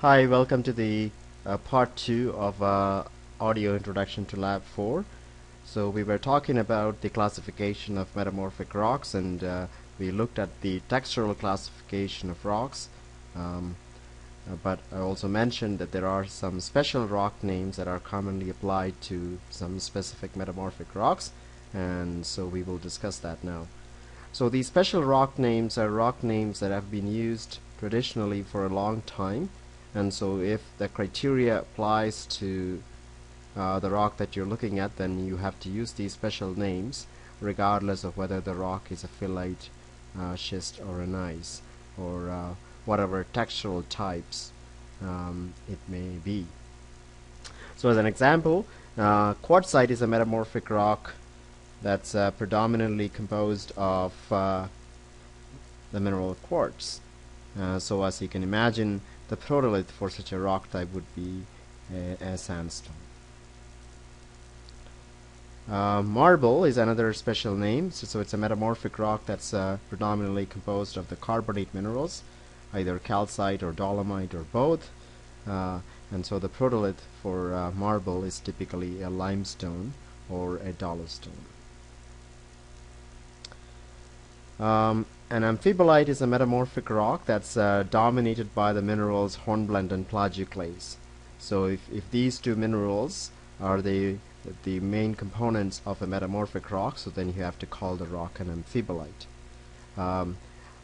Hi, welcome to the part 2 of audio introduction to Lab 4. So we were talking about the classification of metamorphic rocks, and we looked at the textural classification of rocks, but I also mentioned that there are some special rock names that are commonly applied to some specific metamorphic rocks, and so we will discuss that now. So these special rock names are rock names that have been used traditionally for a long time, and so if the criteria applies to the rock that you're looking at, then you have to use these special names regardless of whether the rock is a phyllite, schist, or a gneiss, or whatever textural types it may be. So as an example, quartzite is a metamorphic rock that's predominantly composed of the mineral quartz. So as you can imagine, the protolith for such a rock type would be a sandstone. Marble is another special name, so it's a metamorphic rock that's predominantly composed of the carbonate minerals, either calcite or dolomite or both, and so the protolith for marble is typically a limestone or a dolostone. An amphibolite is a metamorphic rock that's dominated by the minerals hornblende and plagioclase. So if these two minerals are the main components of a metamorphic rock, so then you have to call the rock an amphibolite.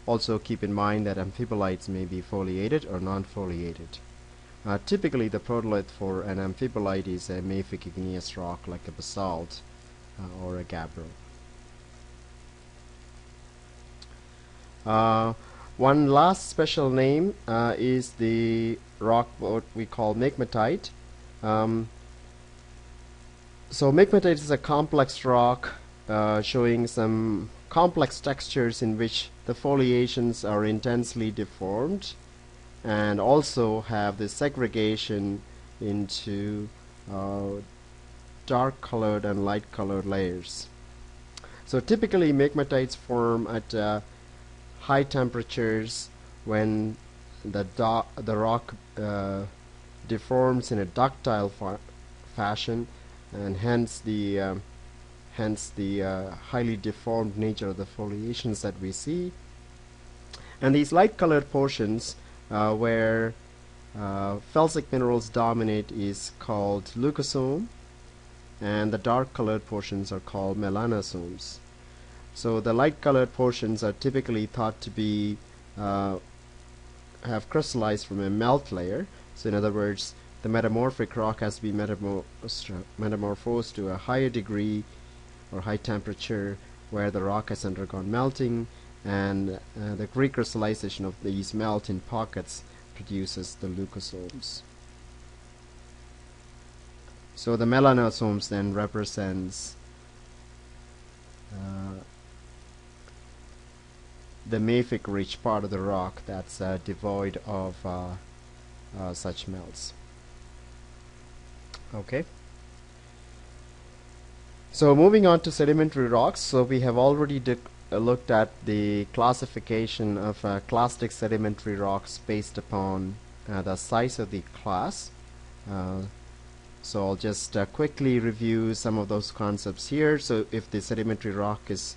Also keep in mind that amphibolites may be foliated or non-foliated. Typically the protolith for an amphibolite is a mafic igneous rock like a basalt or a gabbro. One last special name is the rock what we call migmatite. So migmatite is a complex rock showing some complex textures in which the foliations are intensely deformed and also have this segregation into dark colored and light colored layers. So typically migmatites form at high temperatures when the rock deforms in a ductile fashion, and hence the highly deformed nature of the foliations that we see. And these light colored portions where felsic minerals dominate is called leucosome, and the dark colored portions are called melanosomes. So the light colored portions are typically thought to be have crystallized from a melt layer. So in other words, the metamorphic rock has been metamorphosed to a higher degree or high temperature where the rock has undergone melting, and the recrystallization of these melt in pockets produces the leucosomes. So the melanosomes then represents the mafic rich part of the rock that's devoid of such melts. Okay. So moving on to sedimentary rocks. So we have already looked at the classification of clastic sedimentary rocks based upon the size of the class. So I'll just quickly review some of those concepts here. So if the sedimentary rock is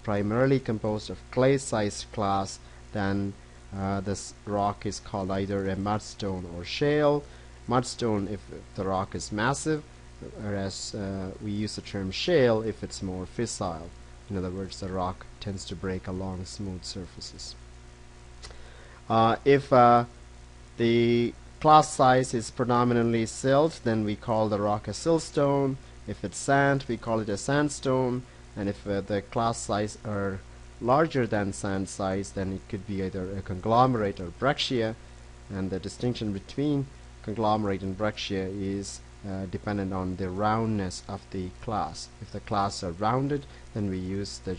primarily composed of clay-sized class, then this rock is called either a mudstone or shale. Mudstone if the rock is massive, whereas we use the term shale if it's more fissile. In other words, the rock tends to break along smooth surfaces. If the class size is predominantly silt, then we call the rock a siltstone. If it's sand, we call it a sandstone. And if the class size are larger than sand size, then it could be either a conglomerate or breccia, and the distinction between conglomerate and breccia is dependent on the roundness of the class. If the class are rounded, then we use the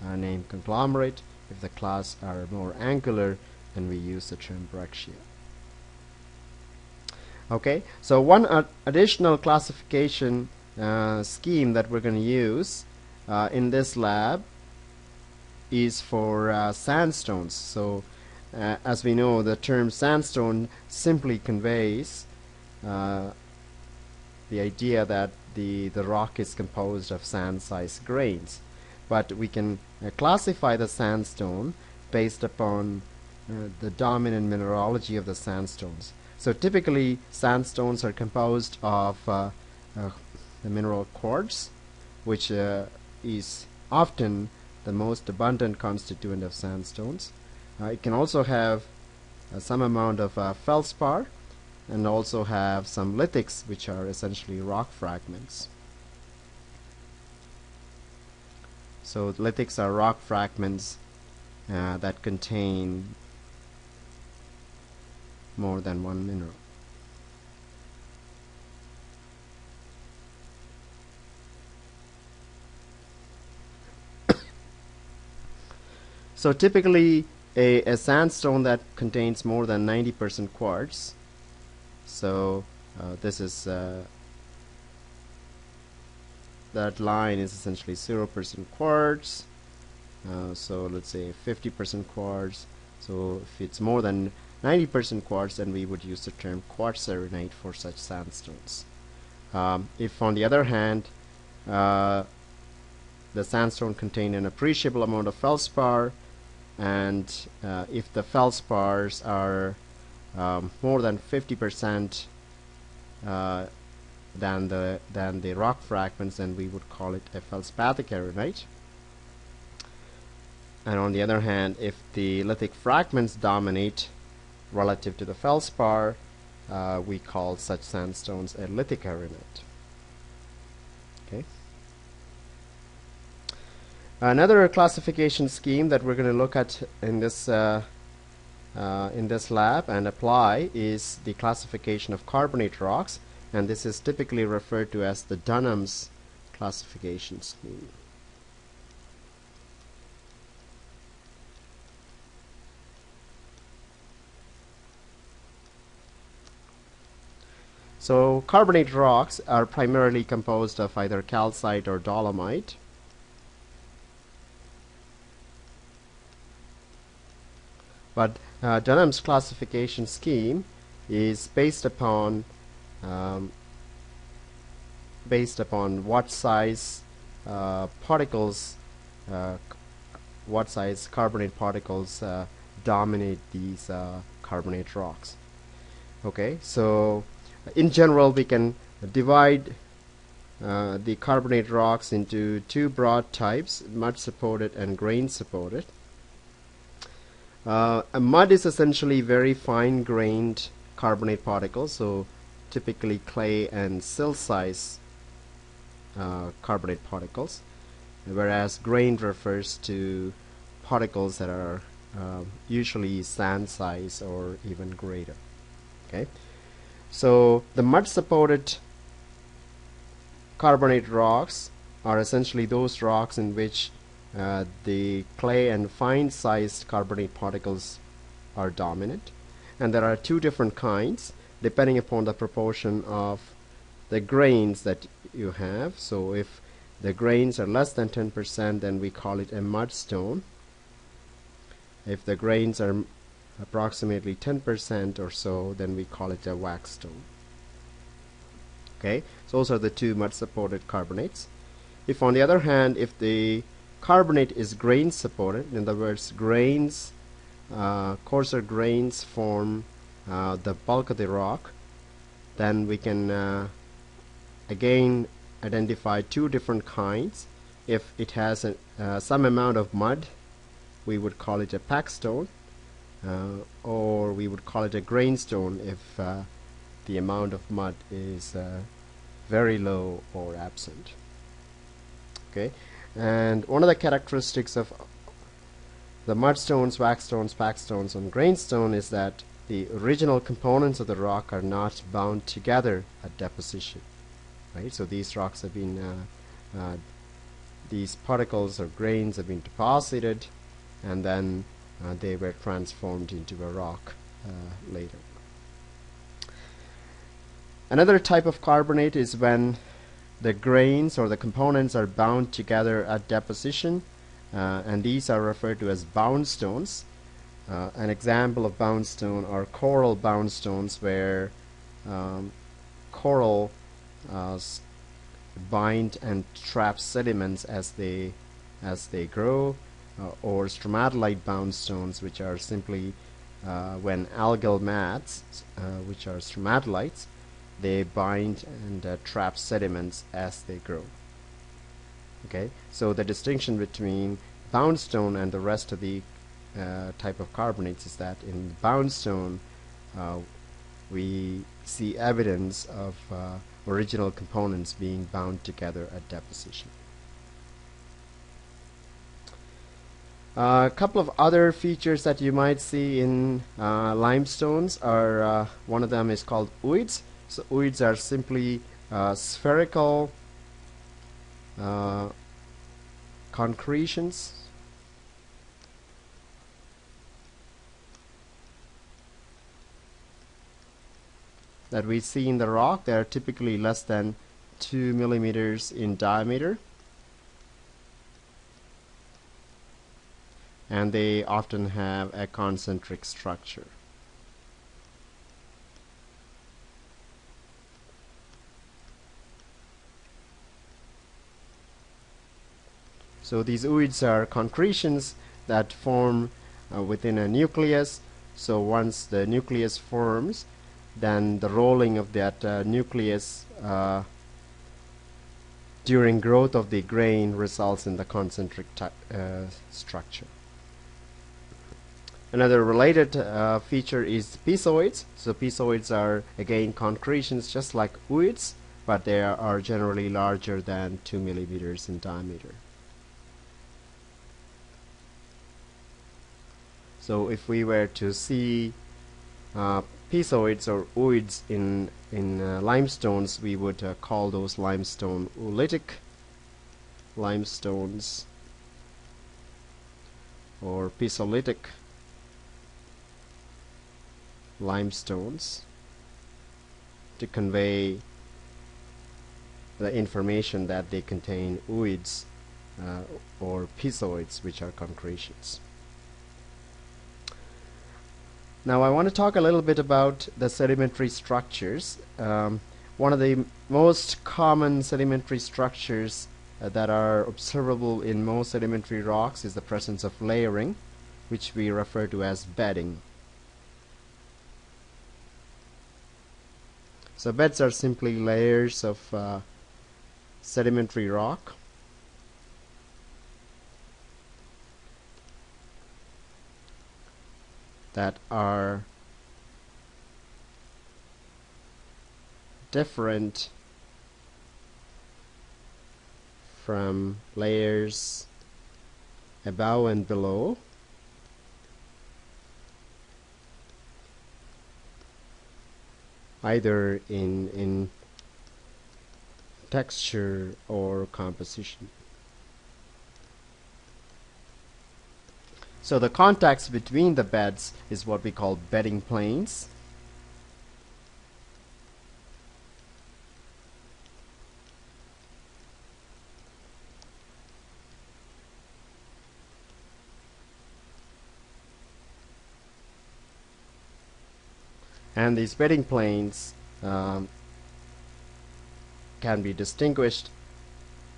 name conglomerate. If the class are more angular, then we use the term breccia. Okay, so one additional classification scheme that we're going to use in this lab is for sandstones. So as we know, the term sandstone simply conveys the idea that the rock is composed of sand-sized grains. But we can classify the sandstone based upon the dominant mineralogy of the sandstones. So typically sandstones are composed of the mineral quartz, which is often the most abundant constituent of sandstones. It can also have some amount of feldspar, and also have some lithics, which are essentially rock fragments. So lithics are rock fragments that contain more than one mineral. So typically a sandstone that contains more than 90% quartz, so this is that line is essentially 0% quartz, so let's say 50% quartz. So if it's more than 90% quartz, then we would use the term quartz-serenite for such sandstones. If on the other hand the sandstone contained an appreciable amount of feldspar, and if the feldspars are more than 50% than the rock fragments, then we would call it a feldspathic arenite. And on the other hand, if the lithic fragments dominate relative to the feldspar, we call such sandstones a lithic arenite. Okay. Another classification scheme that we're going to look at in this lab and apply is the classification of carbonate rocks, and this is typically referred to as the Dunham's classification scheme. So carbonate rocks are primarily composed of either calcite or dolomite. But Dunham's classification scheme is based upon what size particles, what size carbonate particles dominate these carbonate rocks. Okay, so in general we can divide the carbonate rocks into two broad types: mud supported and grain supported. A mud is essentially very fine grained carbonate particles, so typically clay and sill size carbonate particles, whereas grain refers to particles that are usually sand size or even greater. Okay, so the mud supported carbonate rocks are essentially those rocks in which the clay and fine sized carbonate particles are dominant, and there are two different kinds depending upon the proportion of the grains that you have. So if the grains are less than 10%, then we call it a mudstone. If the grains are approximately 10% or so, then we call it a waxstone. Okay, so those are the two mud supported carbonates. If on the other hand, if the carbonate is grain supported, in other words, grains, coarser grains form the bulk of the rock, then we can again identify two different kinds. If it has some amount of mud, we would call it a packstone, or we would call it a grainstone if the amount of mud is very low or absent. Okay, and one of the characteristics of the mudstones, waxstones, packstones, and grainstone is that the original components of the rock are not bound together at deposition. Right, so these rocks have been, these particles or grains have been deposited, and then they were transformed into a rock later. Another type of carbonate is when the grains or the components are bound together at deposition, and these are referred to as bound stones. An example of boundstone are coral boundstones, where coral bind and trap sediments as they grow, or stromatolite boundstones, which are simply when algal mats, which are stromatolites, they bind and trap sediments as they grow. Okay, so the distinction between boundstone and the rest of the type of carbonates is that in boundstone we see evidence of original components being bound together at deposition. A couple of other features that you might see in limestones are, one of them is called ooids. So ooids are simply spherical concretions that we see in the rock. They are typically less than 2 millimeters in diameter, and they often have a concentric structure. So these ooids are concretions that form within a nucleus. So once the nucleus forms, then the rolling of that nucleus during growth of the grain results in the concentric structure. Another related feature is piezoids. So piezoids are again concretions just like ooids, but they are generally larger than 2 millimeters in diameter. So if we were to see piezoids or ooids in limestones, we would call those limestone oolitic limestones or piezolitic limestones to convey the information that they contain ooids or piezoids, which are concretions. Now I want to talk a little bit about the sedimentary structures. One of the most common sedimentary structures that are observable in most sedimentary rocks is the presence of layering, which we refer to as bedding. So beds are simply layers of sedimentary rock that are different from layers above and below, either in texture or composition. So the contacts between the beds is what we call bedding planes. And these bedding planes can be distinguished,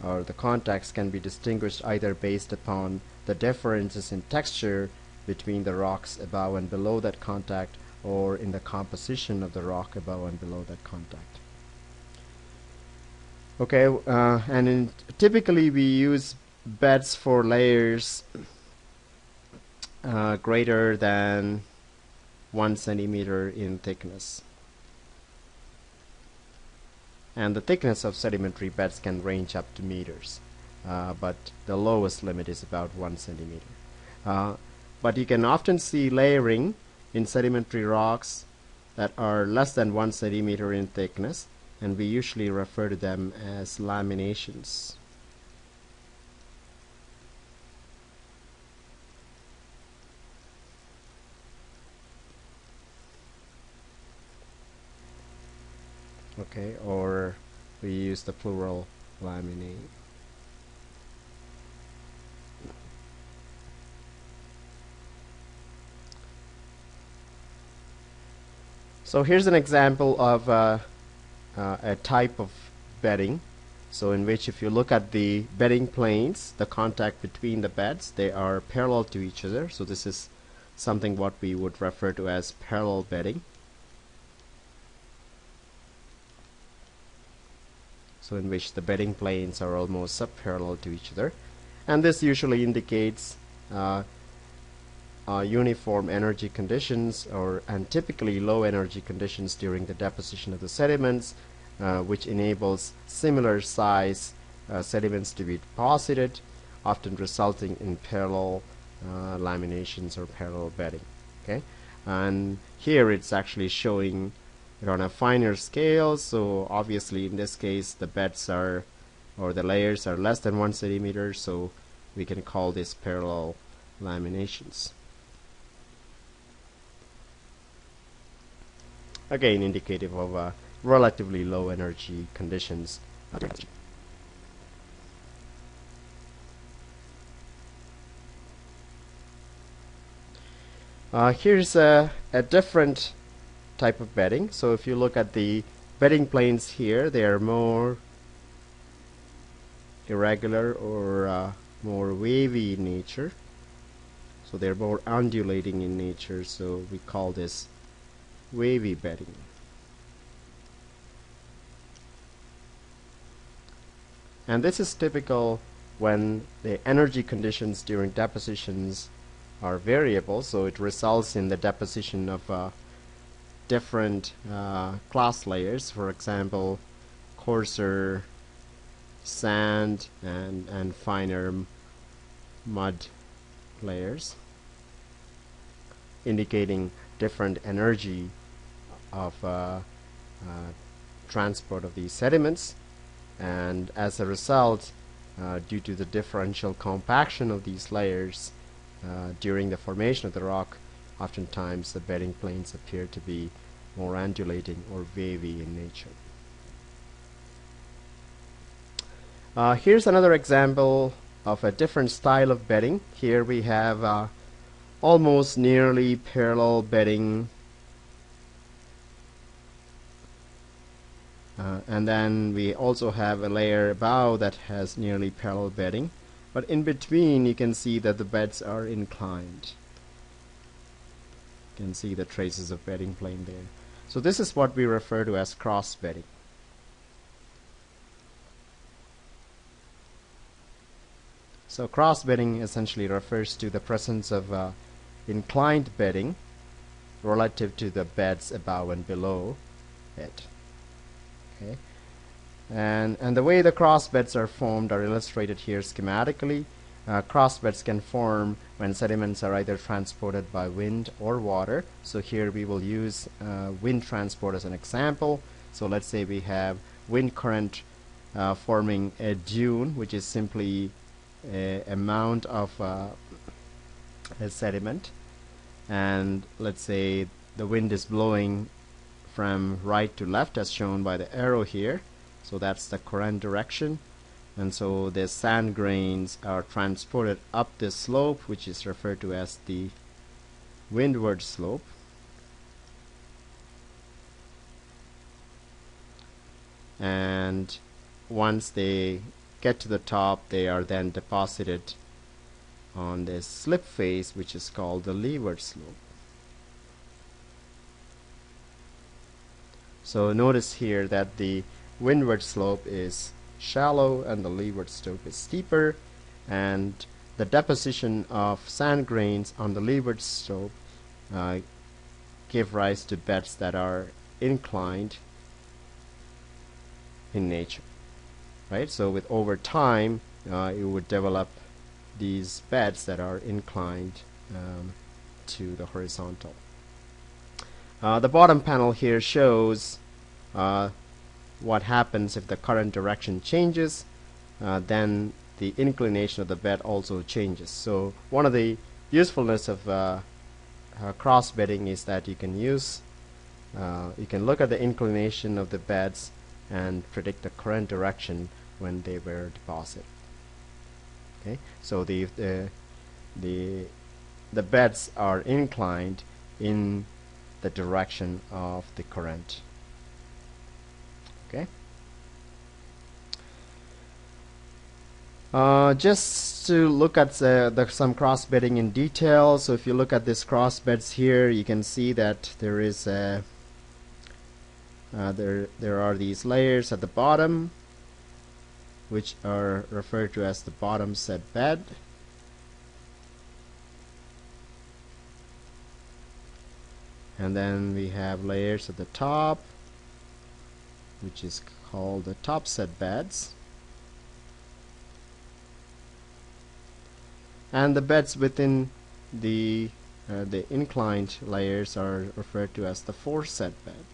or the contacts can be distinguished either based upon the differences in texture between the rocks above and below that contact, or in the composition of the rock above and below that contact. Okay, and typically we use beds for layers greater than 1 centimeter in thickness. And the thickness of sedimentary beds can range up to meters, but the lowest limit is about 1 centimeter. But you can often see layering in sedimentary rocks that are less than 1 centimeter in thickness, and we usually refer to them as laminations. Okay, or we use the plural laminae. So here's an example of a type of bedding, so in which if you look at the bedding planes, the contact between the beds, they are parallel to each other. So this is something what we would refer to as parallel bedding. So in which the bedding planes are almost subparallel to each other, and this usually indicates uniform energy conditions and typically low energy conditions during the deposition of the sediments, which enables similar size sediments to be deposited, often resulting in parallel laminations or parallel bedding. Okay, and here it's actually showing it on a finer scale. So obviously in this case the beds are, or the layers are, less than 1 centimeter, so we can call this parallel laminations. Again, indicative of relatively low energy conditions. Here's a different type of bedding. So if you look at the bedding planes here, they are more irregular or more wavy in nature. So they're more undulating in nature, so we call this wavy bedding. And this is typical when the energy conditions during depositions are variable, so it results in the deposition of different class layers, for example coarser sand and finer mud layers, indicating different energy of transport of these sediments. And as a result, due to the differential compaction of these layers during the formation of the rock, oftentimes the bedding planes appear to be more undulating or wavy in nature. Here's another example of a different style of bedding. Here we have almost nearly parallel bedding, and then we also have a layer above that has nearly parallel bedding, but in between you can see that the beds are inclined. You can see the traces of bedding plane there. So this is what we refer to as cross bedding. So cross bedding essentially refers to the presence of inclined bedding relative to the beds above and below it. Okay, and the way the cross beds are formed are illustrated here schematically. Cross beds can form when sediments are either transported by wind or water. So here we will use wind transport as an example. So let's say we have wind current forming a dune, which is simply a mound of a sediment, and let's say the wind is blowing from right to left as shown by the arrow here, so that's the current direction, and so the sand grains are transported up this slope, which is referred to as the windward slope. And once they get to the top, they are then deposited on this slip face, which is called the leeward slope. So notice here that the windward slope is shallow and the leeward slope is steeper, and the deposition of sand grains on the leeward slope give rise to beds that are inclined in nature, right? So with over time you would develop these beds that are inclined to the horizontal. The bottom panel here shows what happens if the current direction changes, then the inclination of the bed also changes. So one of the usefulness of cross bedding is that you can look at the inclination of the beds and predict the current direction when they were deposited. Okay, so the beds are inclined in the direction of the current. Okay. Just to look at some cross bedding in detail. So if you look at this cross beds here, you can see that there is there are these layers at the bottom, which are referred to as the bottom set bed. And then we have layers at the top, which is called the top set beds. And the beds within the inclined layers are referred to as the foreset bed.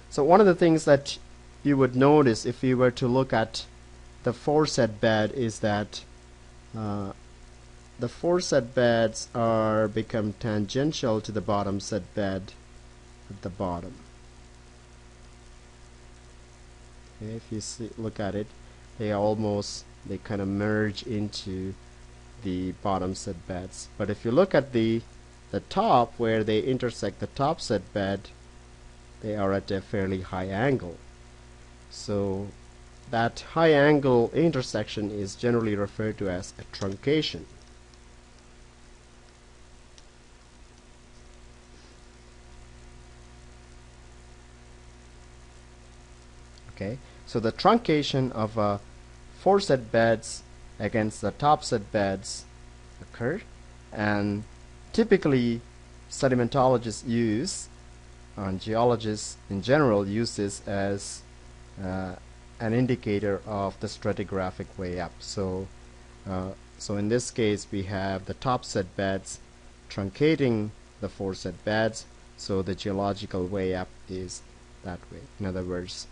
So one of the things that you would notice if you were to look at the foreset bed is that the foreset beds are become tangential to the bottom set bed at the bottom. Okay, if you look at it, they kind of merge into the bottom set beds. But if you look at the top, where they intersect the top set bed, they are at a fairly high angle. So that high angle intersection is generally referred to as a truncation. Okay, so the truncation of foreset beds against the top set beds occur, and typically sedimentologists use, and geologists in general use this as an indicator of the stratigraphic way up. So in this case we have the top set beds truncating the foreset beds, so the geological way up is that way. In other words,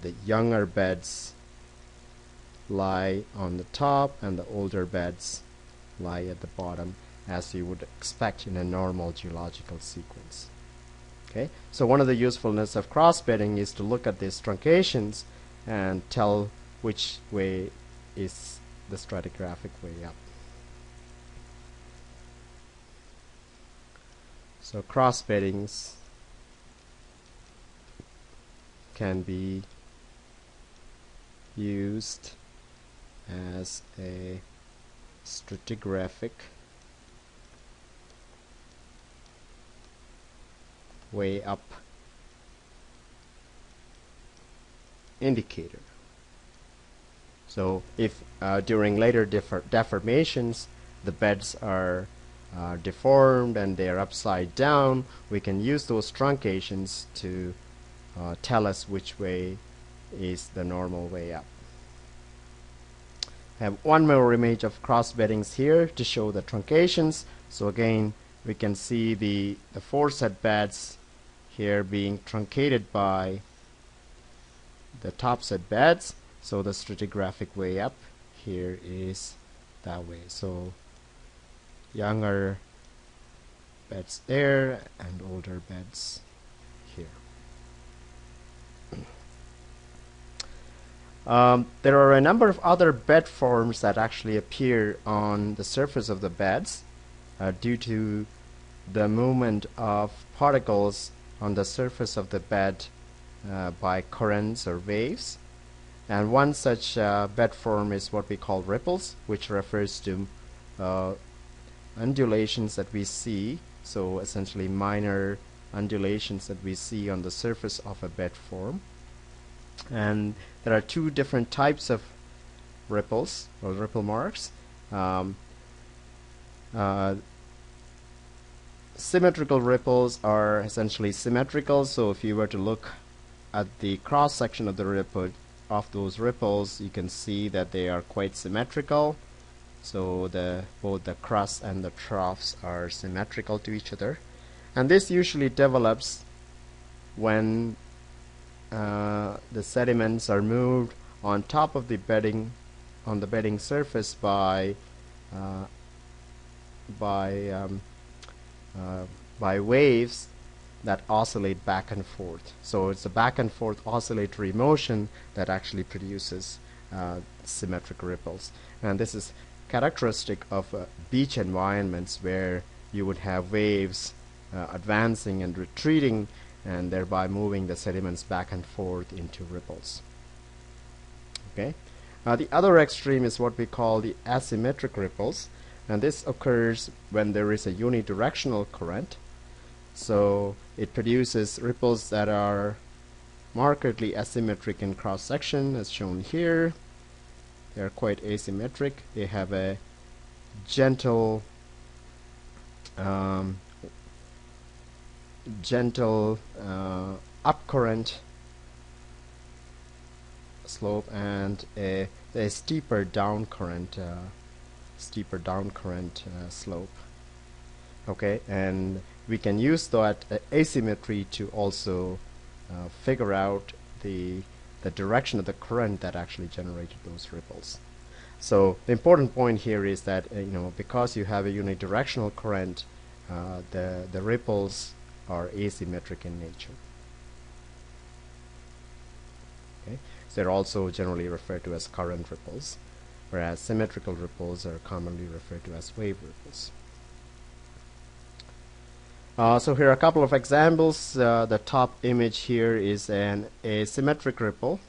the younger beds lie on the top and the older beds lie at the bottom, as you would expect in a normal geological sequence. Okay, so one of the usefulness of cross bedding is to look at these truncations and tell which way is the stratigraphic way up. So cross beddings can be used as a stratigraphic way up indicator. So if during later deformations the beds are deformed and they are upside down, we can use those truncations to tell us which way is the normal way up. I have one more image of cross beddings here to show the truncations. So again, we can see the foreset beds here being truncated by the top set beds. So the stratigraphic way up here is that way. So younger beds there and older beds here. There are a number of other bed forms that actually appear on the surface of the beds due to the movement of particles on the surface of the bed by currents or waves. And one such bed form is what we call ripples, which refers to undulations that we see, so essentially minor undulations that we see on the surface of a bed form. And there are two different types of ripples or ripple marks. Symmetrical ripples are essentially symmetrical, so if you were to look at the cross section of the ripple of those ripples, you can see that they are quite symmetrical. So both the crust and the troughs are symmetrical to each other, and this usually develops when the sediments are moved on top of the bedding, on the bedding surface by waves that oscillate back and forth. So it's a back and forth oscillatory motion that actually produces symmetric ripples, and this is characteristic of beach environments where you would have waves advancing and retreating and thereby moving the sediments back and forth into ripples. Okay. The other extreme is what we call the asymmetric ripples, and this occurs when there is a unidirectional current. So it produces ripples that are markedly asymmetric in cross section, as shown here. They are quite asymmetric. They have a gentle upcurrent slope and a steeper downcurrent slope. Okay, and we can use that asymmetry to also figure out the direction of the current that actually generated those ripples. So the important point here is that because you have a unidirectional current, the ripples are asymmetric in nature. Okay, so they're also generally referred to as current ripples, whereas symmetrical ripples are commonly referred to as wave ripples. So here are a couple of examples. The top image here is an asymmetric ripple.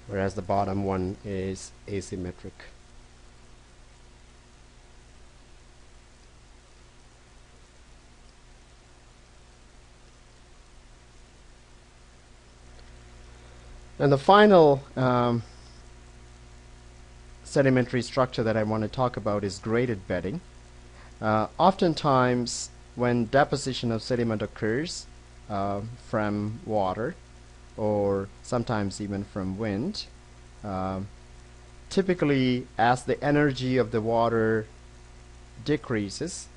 Whereas the bottom one is asymmetric. And the final sedimentary structure that I want to talk about is graded bedding. Oftentimes when deposition of sediment occurs from water, or sometimes even from wind, typically as the energy of the water decreases,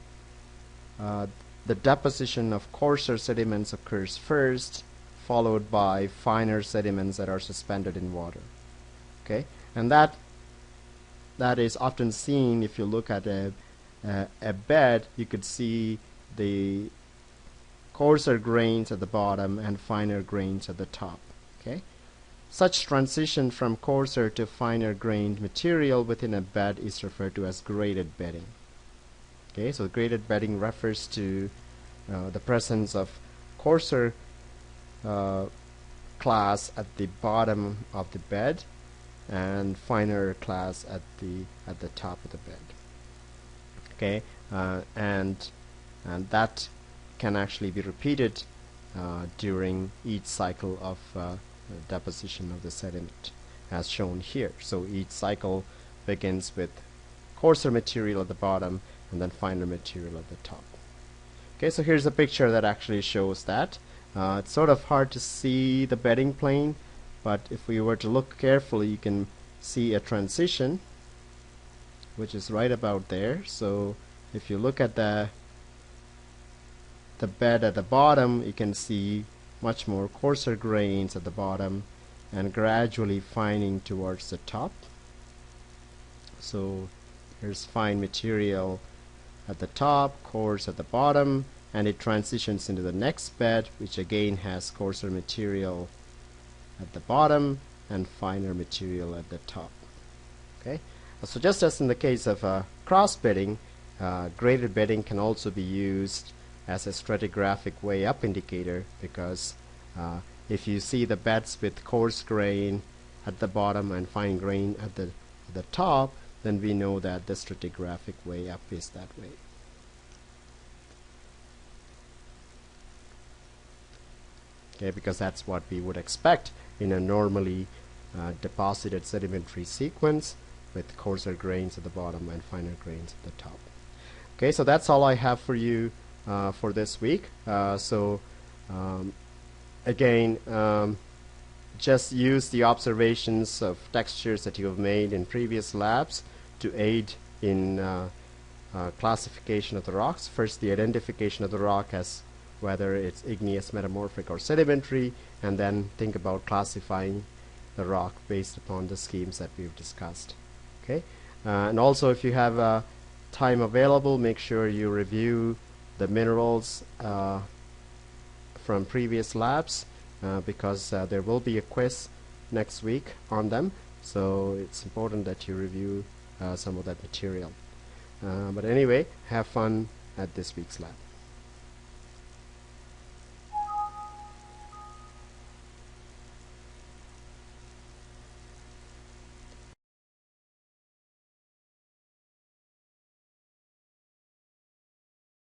the deposition of coarser sediments occurs first, followed by finer sediments that are suspended in water. Okay, and that is often seen if you look at a bed. You could see the coarser grains at the bottom and finer grains at the top. Okay, such transition from coarser to finer grained material within a bed is referred to as graded bedding. Okay, so graded bedding refers to the presence of coarser class at the bottom of the bed and finer class at the top of the bed. Okay, and that can actually be repeated during each cycle of deposition of the sediment, as shown here. So each cycle begins with coarser material at the bottom and then finer material at the top. Okay, so here's a picture that actually shows that. It's sort of hard to see the bedding plane, but if we were to look carefully, you can see a transition which is right about there. So if you look at the bed at the bottom, you can see much more coarser grains at the bottom and gradually fining towards the top. So here's fine material at the top, coarse at the bottom, and it transitions into the next bed, which again has coarser material at the bottom and finer material at the top. Okay, so just as in the case of cross bedding, graded bedding can also be used as a stratigraphic way up indicator, because if you see the beds with coarse grain at the bottom and fine grain at the top, then we know that the stratigraphic way up is that way. Okay, because that's what we would expect in a normally deposited sedimentary sequence, with coarser grains at the bottom and finer grains at the top. Okay, so that's all I have for you for this week. Again, just use the observations of textures that you have made in previous labs to aid in classification of the rocks. First, the identification of the rock as whether it's igneous, metamorphic, or sedimentary, and then think about classifying the rock based upon the schemes that we've discussed. Okay, and also if you have time available, make sure you review the minerals from previous labs because there will be a quiz next week on them, so it's important that you review some of that material. But anyway, have fun at this week's lab.